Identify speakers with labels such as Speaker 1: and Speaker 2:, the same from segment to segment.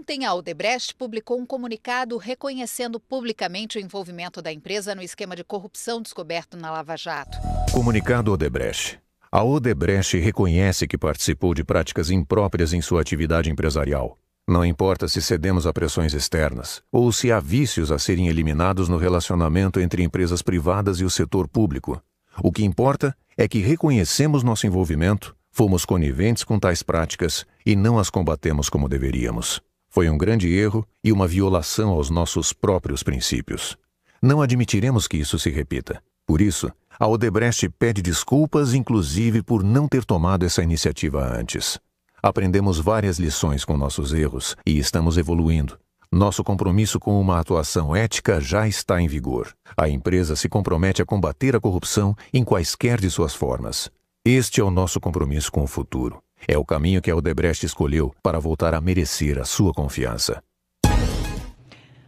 Speaker 1: Ontem, a Odebrecht publicou um comunicado reconhecendo publicamente o envolvimento da empresa no esquema de corrupção descoberto na Lava Jato.
Speaker 2: Comunicado Odebrecht. A Odebrecht reconhece que participou de práticas impróprias em sua atividade empresarial. Não importa se cedemos a pressões externas ou se há vícios a serem eliminados no relacionamento entre empresas privadas e o setor público. O que importa é que reconhecemos nosso envolvimento, fomos coniventes com tais práticas e não as combatemos como deveríamos. Foi um grande erro e uma violação aos nossos próprios princípios. Não admitiremos que isso se repita. Por isso, a Odebrecht pede desculpas, inclusive por não ter tomado essa iniciativa antes. Aprendemos várias lições com nossos erros e estamos evoluindo. Nosso compromisso com uma atuação ética já está em vigor. A empresa se compromete a combater a corrupção em quaisquer de suas formas. Este é o nosso compromisso com o futuro. É o caminho que a Odebrecht escolheu para voltar a merecer a sua confiança.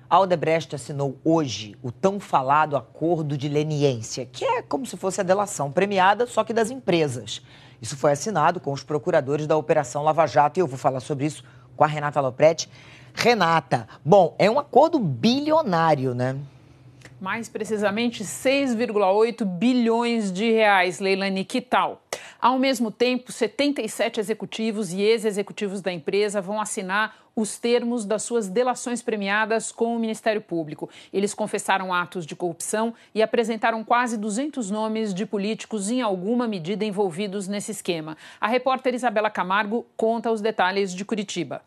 Speaker 3: A Odebrecht assinou hoje o tão falado acordo de leniência, que é como se fosse a delação premiada, só que das empresas. Isso foi assinado com os procuradores da Operação Lava Jato e eu vou falar sobre isso com a Renata Lopretti. Renata, bom, é um acordo bilionário, né?
Speaker 4: Mais precisamente 6,8 bilhões de reais, Leilani, que tal? Ao mesmo tempo, 77 executivos e ex-executivos da empresa vão assinar os termos das suas delações premiadas com o Ministério Público. Eles confessaram atos de corrupção e apresentaram quase 200 nomes de políticos em alguma medida envolvidos nesse esquema. A repórter Isabela Camargo conta os detalhes de Curitiba.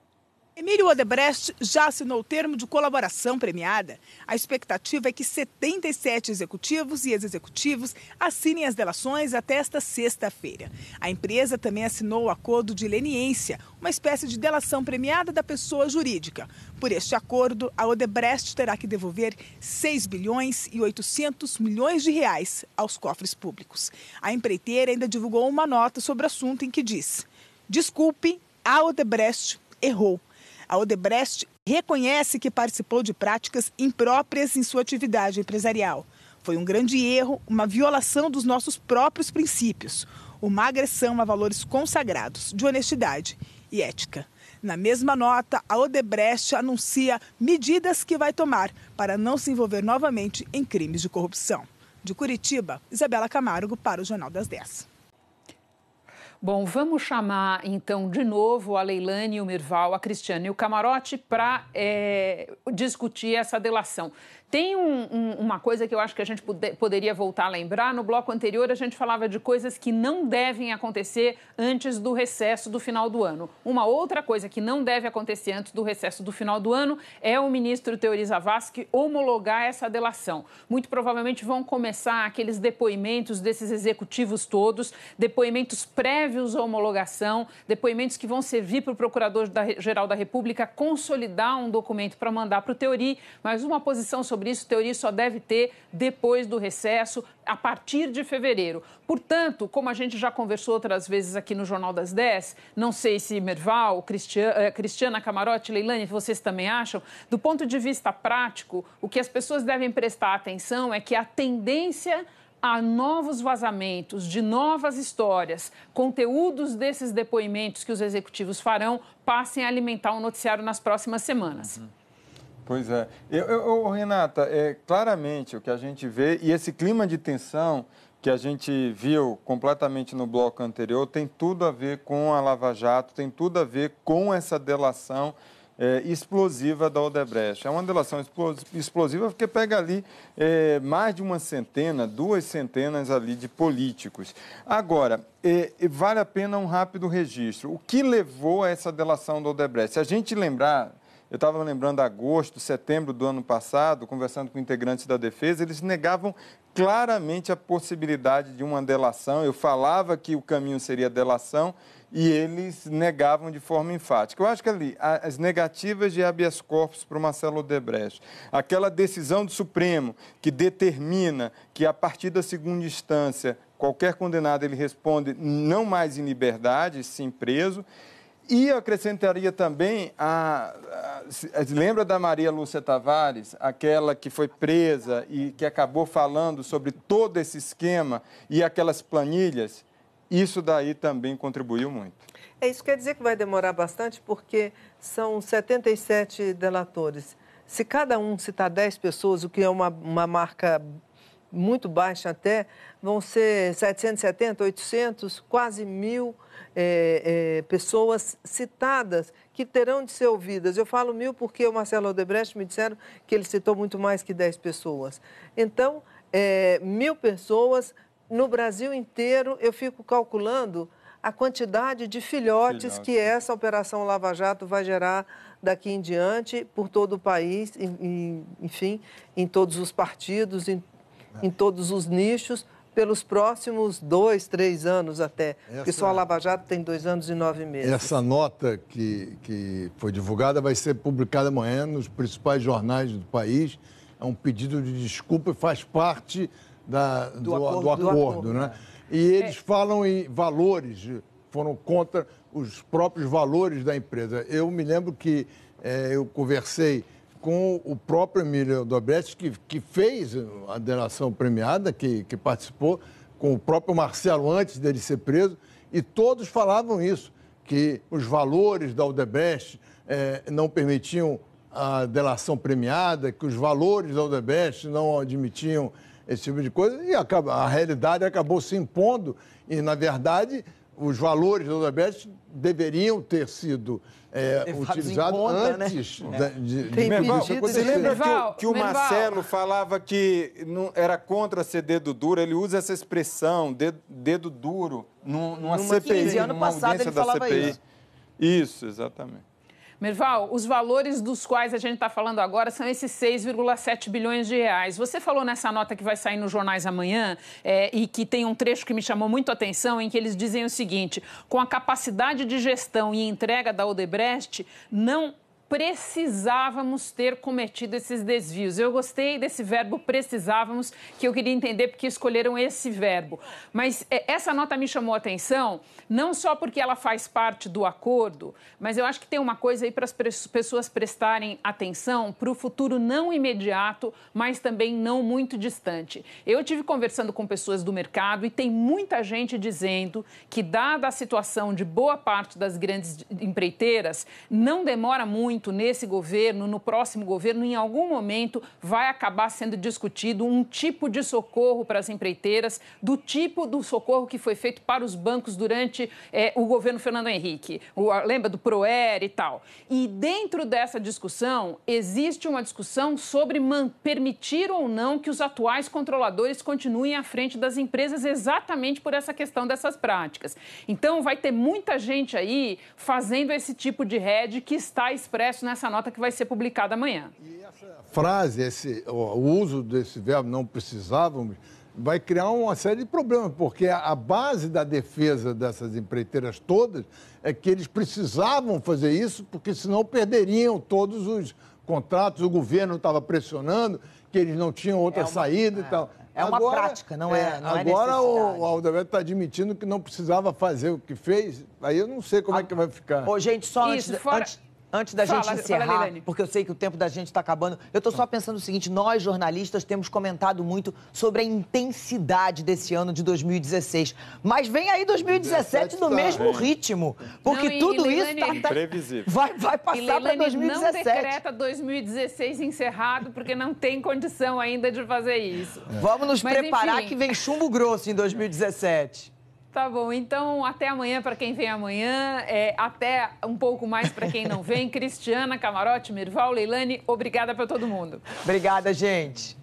Speaker 5: Emílio Odebrecht já assinou o termo de colaboração premiada. A expectativa é que 77 executivos e ex-executivos assinem as delações até esta sexta-feira. A empresa também assinou o acordo de leniência, uma espécie de delação premiada da pessoa jurídica. Por este acordo, a Odebrecht terá que devolver 6 bilhões e 800 milhões de reais aos cofres públicos. A empreiteira ainda divulgou uma nota sobre o assunto em que diz: "Desculpe, a Odebrecht errou. A Odebrecht reconhece que participou de práticas impróprias em sua atividade empresarial. Foi um grande erro, uma violação dos nossos próprios princípios, uma agressão a valores consagrados de honestidade e ética." Na mesma nota, a Odebrecht anuncia medidas que vai tomar para não se envolver novamente em crimes de corrupção. De Curitiba, Isabela Camargo para o Jornal das 10.
Speaker 4: Bom, vamos chamar então de novo a Leilani, o Mirval, a Cristiane e o Camarote para discutir essa delação. Tem uma coisa que eu acho que a gente poderia voltar a lembrar. No bloco anterior, a gente falava de coisas que não devem acontecer antes do recesso do final do ano. Uma outra coisa que não deve acontecer antes do recesso do final do ano é o ministro Teori Zavascki homologar essa delação. Muito provavelmente vão começar aqueles depoimentos desses executivos todos, depoimentos prévios à homologação, depoimentos que vão servir para o Procurador-Geral da República consolidar um documento para mandar para o Teori, mas uma posição sobre isso, Teori só deve ter depois do recesso, a partir de fevereiro. Portanto, como a gente já conversou outras vezes aqui no Jornal das 10, não sei se Merval, Cristiana, Camarote, Leilani, vocês também acham, do ponto de vista prático, o que as pessoas devem prestar atenção é que a tendência a novos vazamentos de novas histórias, conteúdos desses depoimentos que os executivos farão, passem a alimentar o noticiário nas próximas semanas.
Speaker 6: Pois é. Renata, claramente o que a gente vê, e esse clima de tensão que a gente viu completamente no bloco anterior, tem tudo a ver com a Lava Jato, tem tudo a ver com essa delação explosiva da Odebrecht. É uma delação explosiva porque pega ali mais de uma centena, 2 centenas ali de políticos. Agora, vale a pena um rápido registro. O que levou a essa delação da Odebrecht? Se a gente lembrar... Eu estava lembrando agosto, setembro do ano passado, conversando com integrantes da defesa, eles negavam claramente a possibilidade de uma delação. Eu falava que o caminho seria delação e eles negavam de forma enfática. Eu acho que ali, as negativas de habeas corpus para o Marcelo Odebrecht, aquela decisão do Supremo que determina que a partir da segunda instância, qualquer condenado ele responde não mais em liberdade, sim preso. E eu acrescentaria também, lembra da Maria Lúcia Tavares, aquela que foi presa e que acabou falando sobre todo esse esquema e aquelas planilhas? isso daí também contribuiu muito.
Speaker 7: Isso quer dizer que vai demorar bastante, porque são 77 delatores. Se cada um citar 10 pessoas, o que é uma marca muito baixa até, vão ser 770, 800, quase 1.000 pessoas citadas que terão de ser ouvidas. Eu falo 1.000 porque o Marcelo Odebrecht me disseram que ele citou muito mais que 10 pessoas. Então, 1.000 pessoas no Brasil inteiro, eu fico calculando a quantidade de filhotes que essa Operação Lava Jato vai gerar daqui em diante por todo o país, enfim, em todos os partidos, em todos os nichos, pelos próximos 2, 3 anos até. Porque só a Lava Jato tem 2 anos e 9 meses.
Speaker 8: Essa nota que foi divulgada vai ser publicada amanhã nos principais jornais do país. É um pedido de desculpa e faz parte do acordo, né? E eles falam em valores, foram contra os próprios valores da empresa. Eu me lembro que eu conversei com o próprio Emílio Odebrecht, que fez a delação premiada, que participou, com o próprio Marcelo antes dele ser preso, e todos falavam isso, que os valores da Odebrecht não permitiam a delação premiada, que os valores da Odebrecht não admitiam esse tipo de coisa, e a realidade acabou se impondo, e, na verdade, os valores da Odebrecht deveriam ter sido utilizados antes
Speaker 6: Você lembra que o Marcelo falava que não era contra ser dedo duro? Ele usa essa expressão, dedo duro, numa CPI, numa audiência da CPI. Isso, exatamente.
Speaker 4: Merval, os valores dos quais a gente está falando agora são esses 6,7 bilhões de reais. Você falou nessa nota que vai sair nos jornais amanhã e que tem um trecho que me chamou muito a atenção, em que eles dizem o seguinte: com a capacidade de gestão e entrega da Odebrecht, não precisávamos ter cometido esses desvios. Eu gostei desse verbo precisávamos, que eu queria entender porque escolheram esse verbo. Mas essa nota me chamou a atenção, não só porque ela faz parte do acordo, mas eu acho que tem uma coisa aí para as pessoas prestarem atenção para o futuro não imediato, mas também não muito distante. Eu tive conversando com pessoas do mercado e tem muita gente dizendo que, dada a situação de boa parte das grandes empreiteiras, não demora muito nesse governo, no próximo governo, em algum momento vai acabar sendo discutido um tipo de socorro para as empreiteiras, do tipo do socorro que foi feito para os bancos durante o governo Fernando Henrique. Lembra do ProER e tal. E dentro dessa discussão, existe uma discussão sobre permitir ou não que os atuais controladores continuem à frente das empresas exatamente por essa questão dessas práticas. Então, vai ter muita gente aí fazendo esse tipo de rede que está expresso nessa nota que vai ser publicada amanhã.
Speaker 8: E essa frase, o uso desse verbo não precisávamos, vai criar uma série de problemas, porque a base da defesa dessas empreiteiras todas é que eles precisavam fazer isso, porque senão perderiam todos os contratos, o governo estava pressionando, que eles não tinham outra saída e tal.
Speaker 3: É uma prática, não é
Speaker 8: agora o Aldebrecht está admitindo que não precisava fazer o que fez, aí eu não sei como é que vai ficar.
Speaker 3: Ô, gente, só antes da gente encerrar, porque eu sei que o tempo da gente está acabando, eu estou só pensando o seguinte: nós, jornalistas, temos comentado muito sobre a intensidade desse ano de 2016. Mas vem aí 2017 no mesmo ritmo, porque tudo isso vai passar para 2017.
Speaker 4: Não decreta 2016 encerrado, porque não tem condição ainda de fazer isso.
Speaker 3: Vamos nos preparar, enfim, que vem chumbo grosso em 2017.
Speaker 4: Tá bom, então até amanhã para quem vem amanhã, até um pouco mais para quem não vem. Cristiana, Camarote, Mirval, Leilani, obrigada para todo mundo.
Speaker 3: Obrigada, gente.